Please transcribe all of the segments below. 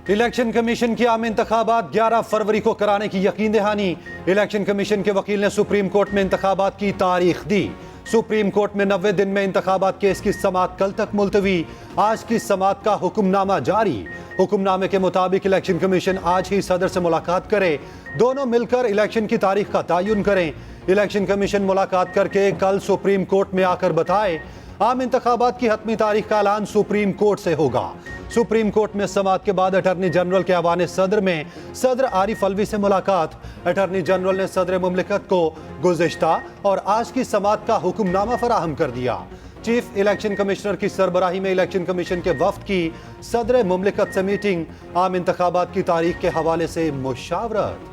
Election commission की आम इंतखाबात 11 फरवरी को कराने की यकीन दहानी। इलेक्शन कमीशन के वकील ने सुप्रीम कोर्ट में इंतखाबात की तारीख दी। सुप्रीम कोर्ट में 90 दिन में इंतखाबात केस की समाअत कल तक मुलतवी। आज की समाअत का हुक्मनामा जारी। हुक्मनामे के मुताबिक इलेक्शन कमीशन आज ही सदर से मुलाकात करे, दोनों मिलकर इलेक्शन की तारीख का तयन करें। इलेक्शन कमीशन मुलाकात करके कल सुप्रीम कोर्ट में आकर बताए। आम इंतखाबात की हतमी तारीख का ऐलान सुप्रीम कोर्ट से होगा। सुप्रीम कोर्ट में समाअत के बाद अटॉर्नी जनरल के ऐवान सदर में सदर आरिफ अलवी से मुलाकात। अटॉर्नी जनरल ने सदर मुमलिकत को गुज़िश्ता और आज की समाअत का हुक्मनामा फराहम कर दिया। चीफ इलेक्शन कमिश्नर की सरबराही में इलेक्शन कमीशन के वफ्द की सदर मुमलिकत से मीटिंग। आम इंतखाबात की तारीख के हवाले से मुशावरत।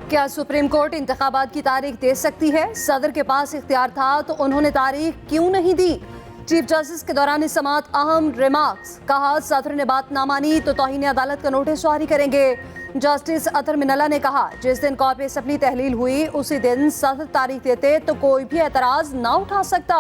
क्या सुप्रीम कोर्ट इंतखाबात की तारीख दे सकती है? सदर के पास इख्तियार था तो उन्होंने तारीख क्यों नहीं दी? चीफ जस्टिस के दौरान समाअत अहम रिमार्क्स। कहा सदर ने बात ना मानी तो तौहीन अदालत का नोटिस जारी करेंगे। जस्टिस अतर मिनल्ला ने कहा जिस दिन कॉपी असम्बली तहलील हुई उसी दिन सदर तारीख देते तो कोई भी एतराज ना उठा सकता।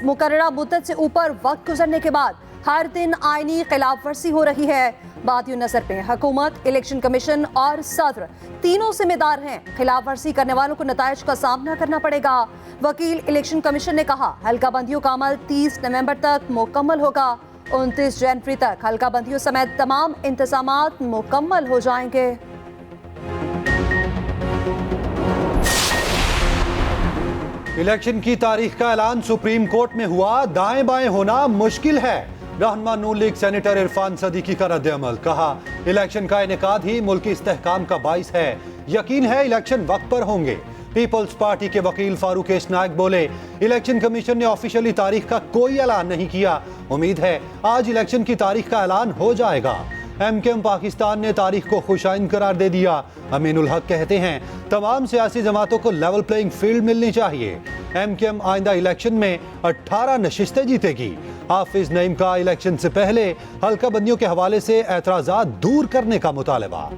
मुकर्ररा मुद्दत से ऊपर वक्त गुजरने के बाद हर दिन आईनी खिलाफ वर्जी हो रही है। बात यूं नजर पे हुकूमत, इलेक्शन कमीशन और सदर तीनों जिम्मेदार हैं। खिलाफ वर्जी करने वालों को नताइज का सामना करना पड़ेगा। वकील इलेक्शन कमीशन ने कहा हल्का बंदियों का अमल 30 नवंबर तक मुकम्मल होगा। 29 जनवरी तक हल्का बंदियों समेत तमाम इंतजामात मुकम्मल हो जाएंगे। इलेक्शन की तारीख का ऐलान सुप्रीम कोर्ट में हुआ। दाएं बाएं होना मुश्किल है। रहनुमा नून लीग सेनेटर इरफान सदीकी का रद्द अमल। कहा इलेक्शन का इनेकाद ही मुल्की इस्तेहकाम का बाइस है। यकीन है इलेक्शन वक्त पर होंगे। पीपल्स पार्टी के वकील फारूक एस नायक बोले इलेक्शन कमीशन ने ऑफिशियली तारीख का कोई ऐलान नहीं किया। उम्मीद है आज इलेक्शन की तारीख का ऐलान हो जाएगा। एमकेएम पाकिस्तान ने तारीख को खुशाइन करार दे दिया। अमीनुल हक कहते हैं तमाम सियासी जमातों को लेवल प्लेइंग फील्ड मिलनी चाहिए। एमकेएम आइंदा इलेक्शन में 18 नशिस्तें जीतेगी। हाफिज नईम का इलेक्शन से पहले हल्का बंदियों के हवाले से एतराजात दूर करने का मुतालबा।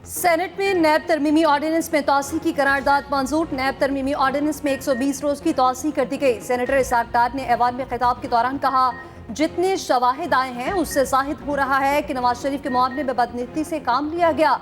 सेनेट में नैब तरमीमी ऑर्डिनेंस में तौसीह की करारदाद मंजूर। नैब तरमीमी ऑर्डिनेंस में 120 रोज की तौसीह कर दी गई। सेनेटर इसाक डार ने ऐवान में खिताब के दौरान कहा जितने शवाहिद आए हैं उससे जाहिर हो रहा है कि नवाज शरीफ के मामले में बदनीति से काम लिया गया।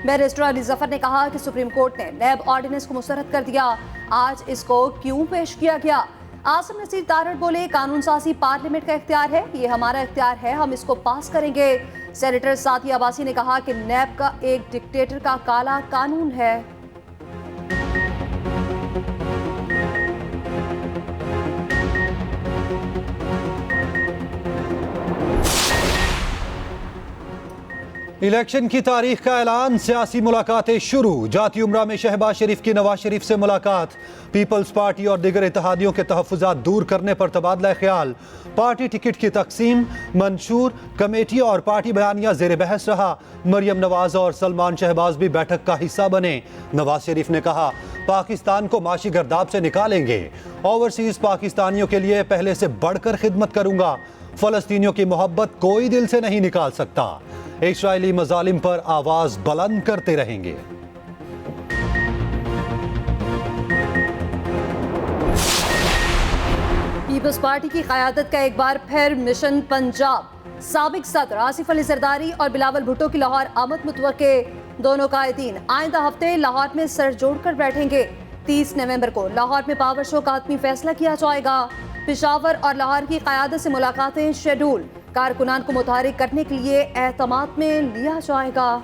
बैरिस्टर अली जफर ने कहा कि सुप्रीम कोर्ट ने नैब ऑर्डिनेंस को मुस्तरद कर दिया, आज इसको क्यों पेश किया गया? आसिम नसीर तारड़ बोले कानून साजी पार्लियामेंट का इख्तियार है, ये हमारा इख्तियार है, हम इसको पास करेंगे। सेनेटर सादिया अब्बासी ने कहा कि नैब का एक डिक्टेटर का काला कानून है। इलेक्शन की तारीख का ऐलान, सियासी मुलाकातें शुरू। जाती उम्रा में शहबाज शरीफ की नवाज शरीफ से मुलाकात। पीपल्स पार्टी और दीगर इत्तेहादियों के तहफ़्फ़ुज़ात दूर करने पर तबादला ख्याल। पार्टी टिकट की तकसीम, मंशूर, कमेटी और पार्टी बयानिया ज़ेर बहस रहा। मरियम नवाज और सलमान शहबाज भी बैठक का हिस्सा बने। नवाज शरीफ ने कहा पाकिस्तान को माशी गर्दाब से निकालेंगे। ओवरसीज़ पाकिस्तानियों के लिए पहले से बढ़कर खिदमत करूंगा। फ़लस्तीनियों की मोहब्बत कोई दिल से नहीं निकाल सकता। इस्राएली मजालिम पर आवाज बुलंद करते रहेंगे। पीपल्स पार्टी की क़यादत का एक बार फिर मिशन पंजाब। साबिक सदर आसिफ अली जरदारी और बिलावल भुट्टो की लाहौर आमद मुतवक्के। दोनों कायदीन आइंदा हफ्ते लाहौर में सर जोड़कर बैठेंगे। 30 नवंबर को लाहौर में पावर शो का हतमी फैसला किया जाएगा। पेशावर और लाहौर की क़यादत से मुलाकातें शेड्यूल। कारकुनान को मुतहरिक करने के लिए एहतमाद में लिया जाएगा।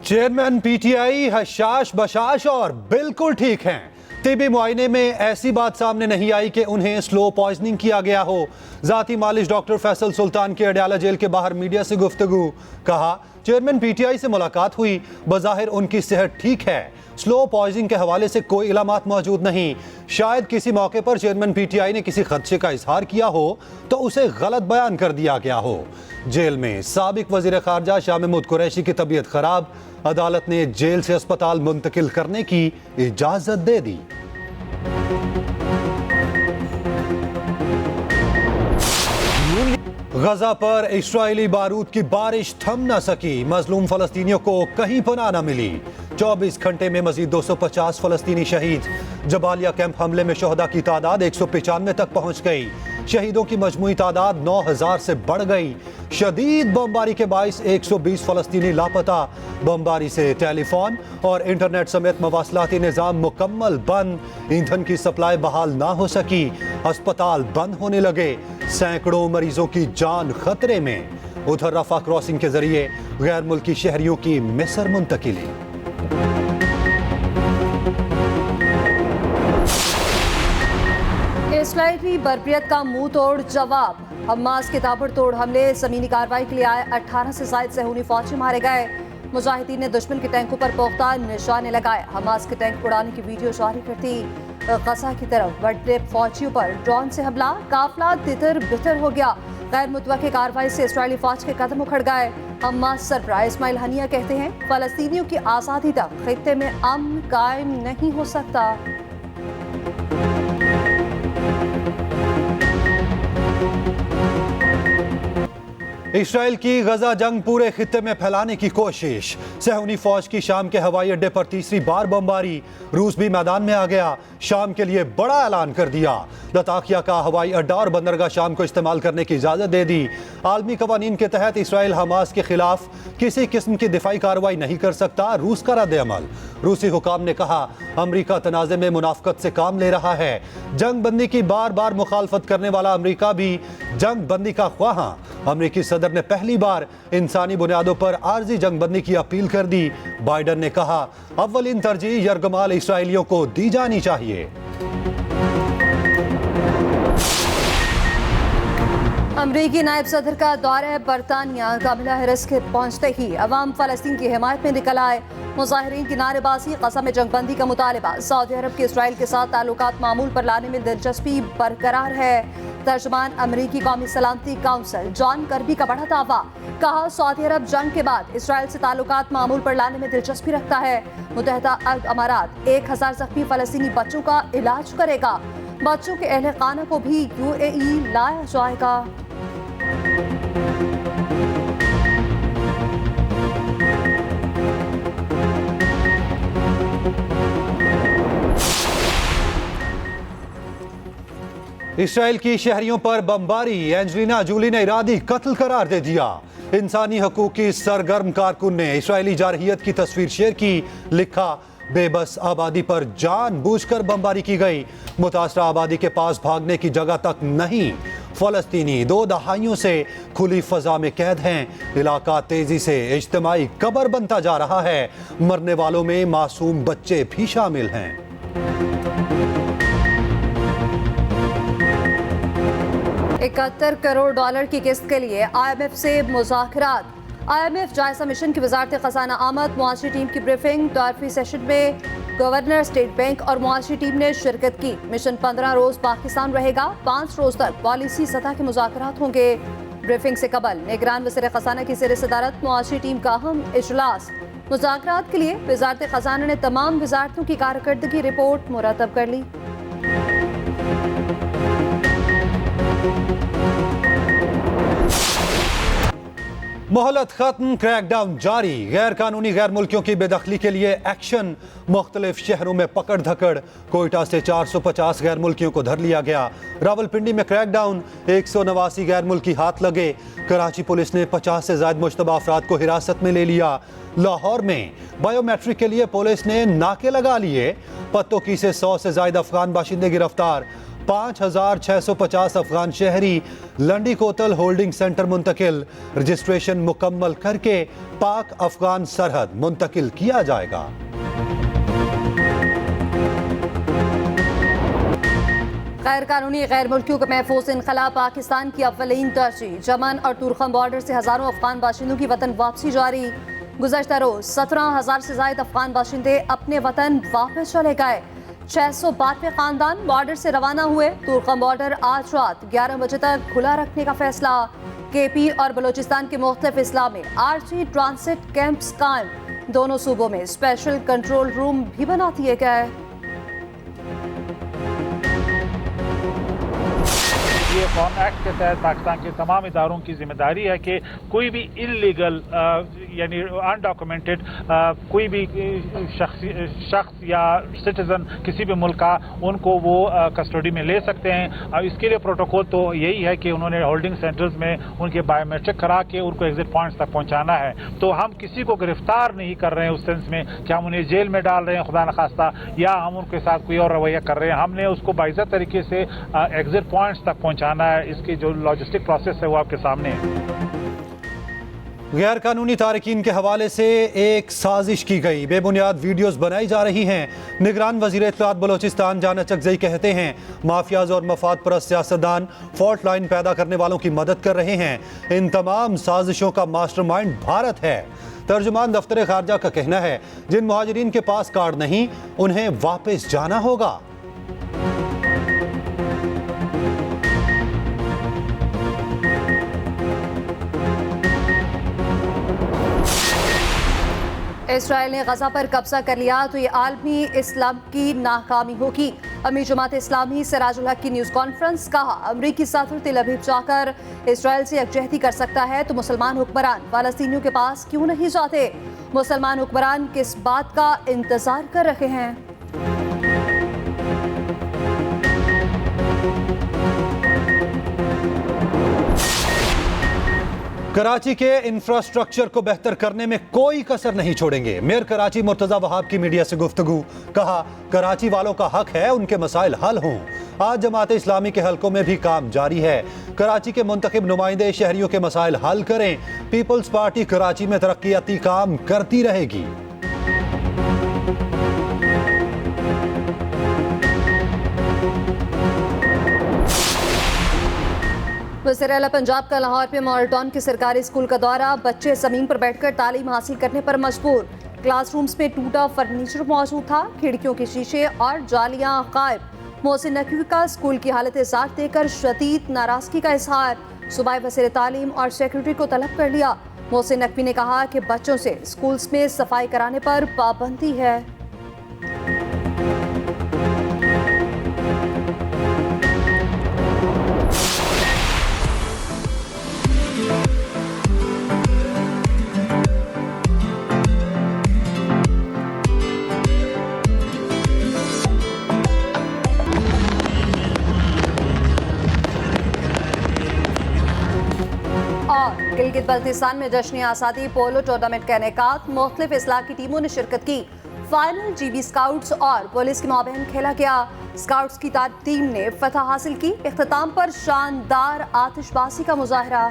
चेयरमैन पीटीआई हशाश बशाश और बिल्कुल ठीक हैं। तिबी मुआयने में ऐसी बात सामने नहीं आई कि उन्हें स्लो पॉइजनिंग किया गया हो। जाती मालिश डॉक्टर फैसल सुल्तान के अडयाला जेल के बाहर मीडिया से गुफ्तगू। कहा चेयरमैन पीटीआई से मुलाकात हुई, बज़ाहिर उनकी सेहत ठीक है। स्लो पॉइजनिंग के हवाले से कोई इलामात मौजूद नहीं। शायद किसी मौके पर चेयरमैन पीटीआई ने किसी खदशे का इजहार किया हो तो उसे गलत बयान कर दिया गया हो। जेल में साबिक वजीर खारजा शाह महमूद कुरैशी की तबीयत खराब, अदालत ने जेल से अस्पताल मुंतकिल करने की इजाजत दे दी। गजा पर इस्राएली बारूद की बारिश थम न सकी, मजलूम फलस्तीनियों को कहीं पनाह न मिली। 24 घंटे में मजीद 250 फलस्तीनी शहीद। जबालिया कैंप हमले में शोहदा की तादाद 195 तक पहुंच गई। शहीदों की मजमूई तादाद 9000 से बढ़ गई। शदीद बमबारी के बाइस 120 फलस्तीनी लापता। बमबारी से टेलीफोन और इंटरनेट समेत मवासलाती निज़ाम मुकम्मल बंद। ईंधन की सप्लाई बहाल ना हो सकी। अस्पताल बंद होने लगे। सैकड़ों मरीजों की जान खतरे में। उधर रफा क्रॉसिंग के जरिए गैर मुल्की शहरियों की मिस्र मुंतकिली। इसराइली बर्बरियत का मुंह तोड़ जवाब। हमास के ताबड़तोड़ हमले, जमीनी कार्रवाई के लिए आए 18 से ज्यादा सहूनी फौजी मारे गए। मुजाहिदीन ने दुश्मन के टैंकों पर पुख्ता निशाने लगाए। हमास के टैंक उड़ाने की वीडियो जारी कर दी। गजा की तरफ बढ़ते फौजियों पर ड्रोन से हमला, काफिला तितर बितर हो गया। गैर मुतवक्की कार्रवाई से इसराइली फौज के कदम उखड़ गए। हमास सरबराह इस्माइल हनिया कहते हैं, फलस्तीनियों की आज़ादी तक खित्ते में अमन कायम नहीं हो सकता। इसराइल की गजा जंग पूरे खित्ते में फैलाने की कोशिश। सहूनी फौज की शाम के हवाई अड्डे पर तीसरी बार बमबारी। रूस भी मैदान में आ गया। शाम के लिए बड़ा ऐलान कर दिया। लताकिया का हवाई अड्डा और बंदरगाह शाम को इस्तेमाल करने की इजाजत दे दी। आलमी कवानीन के तहत इसराइल हमास के खिलाफ किसी किस्म की दिफाई कार्रवाई नहीं कर सकता। रूस का रद्द अमल। रूसी हुकाम ने कहा, अमरीका तनाज़े में मुनाफकत से काम ले रहा है। जंग बंदी की बार बार मुखालफत करने वाला अमरीका भी जंग बंदी का ख्वाहां। अमरीकी सदर ने पहली बार इंसानी बुनियादों पर आर्जी जंग बंदी की अपील कर दी। बाइडन ने कहा, अव्वलीन तरजीह यरगमाल इसराइलियों को दी जानी चाहिए। अमरीकी नायब सदर का दौरा बरतानिया। कामिला हैरिस के पहुंचते ही अवाम फलस्तीन की हिमायत में निकल आए। मुजाहिरीन की नारेबाजी, क़सम में जंगबंदी का मुतालबा। सऊदी अरब के इसराइल के साथ ताल्लुकात मामूल पर लाने में दिलचस्पी बरकरार है। तर्जमान अमरीकी कौमी सलामती काउंसिल जॉन कर्बी का बड़ा दावा। कहा, सऊदी अरब जंग के बाद इसराइल से ताल्लुकात मामूल पर लाने में दिलचस्पी रखता है। मुत्तहिदा अरब अमारात 1000 जख्मी फलस्तीनी बच्चों का इलाज करेगा। बच्चों के अहले खाना को भी UAE लाया जाएगा। इसराइल की शहरियों पर बमबारी। एंजेलिना जोली ने इरादी कत्ल करार दे दिया। इंसानी हकूक की सरगर्म कारकुन ने इसराइली जारहियत की तस्वीर शेयर की। लिखा, बेबस आबादी पर जानबूझकर बमबारी की गई। मुतासरा आबादी के पास भागने की जगह तक नहीं। फलस्तीनी 2 दहाइयों से खुली फजा में कैद हैं। इलाका तेजी से इज्तिमाई कब्र बनता जा रहा है। मरने वालों में मासूम बच्चे भी शामिल हैं। $71 करोड़ की किस्त के लिए IMF से मुज़ाकरात। IMF जायजा मिशन की वजारत खजाना आमद। मुआशी टीम की ब्रीफिंग। टॉरफी सेशन में गवर्नर, स्टेट बैंक और मुआशी टीम ने शिरकत की। मिशन 15 रोज पाकिस्तान रहेगा। 5 रोज तक पॉलिसी सतह के मुज़ाकरात होंगे। ब्रीफिंग से कबल निगरान वज़ीर खजाना की ज़ेर सदारत मुआशी टीम का अहम इजलास। मुज़ाकरात के लिए वजारत खजाना ने तमाम वजारतों की कारकर्दगी रिपोर्ट मुरतब कर ली। मोहलत खत्म, क्रैकडाउन जारी। गैर कानूनी गैर मुल्कियों की बेदखली के लिए एक्शन। मुख्तलिफ शहरों में पकड़ धकड़। कोयटा से 450 गैर मुल्कियों को धर लिया गया। रावलपिंडी में क्रैकडाउन, 189 गैर मुल्की हाथ लगे। कराची पुलिस ने 50 से ज्यादा मुश्तबा अफराद को हिरासत में ले लिया। लाहौर में बायोमेट्रिक के लिए पुलिस ने नाके लगा लिए। पत्तोकी से 100 से ज्यादा अफगान बाशिंदे गिरफ्तार। 5650 अफगान शहरी लंडी कोतल होल्डिंग सेंटर मुंतकिल। रजिस्ट्रेशन मुकम्मल करके पाक अफगान सरहद मुंतकिल किया जाएगा। गैर कानूनी गैर मुल्कियों का महफूज इनखला पाकिस्तान की अव्वलीन तरजीह। यमन और तुर्कम बॉर्डर से हजारों अफगान बाशिंदों की वतन वापसी जारी। गुज़श्ता रोज 17,000 से ज्यादा अफगान बाशिंदे अपने वतन वापस चले गए। 692 खानदान बॉर्डर से रवाना हुए। तुर्कम बॉर्डर आज रात 11 बजे तक खुला रखने का फैसला। KP और बलोचिस्तान के मुख्तलिफ इस्ला में आरजी ट्रांसिट कैंप्स कायम। दोनों सूबों में स्पेशल कंट्रोल रूम भी बना दिए गए। ये फॉर्म एक्ट के तहत पाकिस्तान के तमाम इदारों की जिम्मेदारी है कि कोई भी इलीगल यानी अनडॉक्यूमेंटेड कोई भी शख्स या सिटीजन किसी भी मुल्क का उनको वो कस्टडी में ले सकते हैं। अब इसके लिए प्रोटोकॉल तो यही है कि उन्होंने होल्डिंग सेंटर्स में उनके बायोमेट्रिक करा के उनको एग्जिट पॉइंट्स तक पहुंचाना है। तो हम किसी को गिरफ्तार नहीं कर रहे हैं उस सेंस में कि हम उन्हें जेल में डाल रहे हैं खुदा न खास्ता, या हम उनके साथ कोई और रवैया कर रहे हैं। हमने उसको बाइज्जत तरीके से एग्जिट पॉइंट्स तक पहुंचाना है। इसकी जो लॉजिस्टिक प्रोसेस है वो आपके सामने है। गैर कानूनी तारकीन के हवाले से एक साजिश की गई, बेबुनियाद वीडियोस बनाई जा रही हैं। निगरान वजीर इत्तलात बलोचिस्तान जाना चकजई कहते हैं माफियाज और मफाद परस्त सियासतदान फॉल्ट लाइन पैदा करने वालों की मदद कर रहे हैं। इन तमाम साजिशों का मास्टरमाइंड भारत है। तर्जुमान दफ्तर खारजा का कहना है जिन मुहाजिरीन के पास कार्ड नहीं उन्हें वापस जाना होगा। इसराइल ने गजा पर कब्जा कर लिया तो ये आलमी इस्लाम की नाकामी होगी। अमीर जमात इस्लामी सिराजुल हक की न्यूज़ कॉन्फ्रेंस, कहा अमरीकी सदर तेल अवीव जाकर इसराइल से यकजहती कर सकता है तो मुसलमान हुक्मरान फ़लस्तीनियों के पास क्यों नहीं जाते। मुसलमान हुक्मरान किस बात का इंतजार कर रहे हैं। कराची के इंफ्रास्ट्रक्चर को बेहतर करने में कोई कसर नहीं छोड़ेंगे। मेयर कराची मुर्तजा वहाब की मीडिया से गुफ्तगू, कहा कराची वालों का हक है उनके मसाइल हल हों। आज जमात इस्लामी के हलकों में भी काम जारी है। कराची के मुंतखब नुमाइंदे शहरियों के मसाइल हल करें। पीपल्स पार्टी कराची में तरक्याती काम करती रहेगी। वज़ीर आला पंजाब का लाहौर में मॉडल टाउन के सरकारी स्कूल का दौरा, बच्चे ज़मीन पर बैठकर तालीम हासिल करने पर मजबूर। क्लासरूम्स में टूटा फर्नीचर मौजूद था, खिड़कियों के शीशे और जालियां गायब। मोहसिन नकवी का स्कूल की हालत ज़ात देखकर शदीद नाराजगी का इजहार, सूबाई वज़ीर तालीम और सेक्रेटरी को तलब कर लिया। मोहसिन नकवी ने कहा कि बच्चों से स्कूल्स में सफाई कराने पर पाबंदी है। गिलगित बल्तिस्तान में जश्न आज़ादी पोलो टूर्नामेंट का इनेकाद, मुख्तलिफ इस्लाह की टीमों ने शिरकत की। फाइनल GB स्काउट्स और पुलिस के माबैन खेला गया। स्काउट्स की टीम ने फतह हासिल की। इख्तिताम पर शानदार आतिशबाजी का मुजाहरा।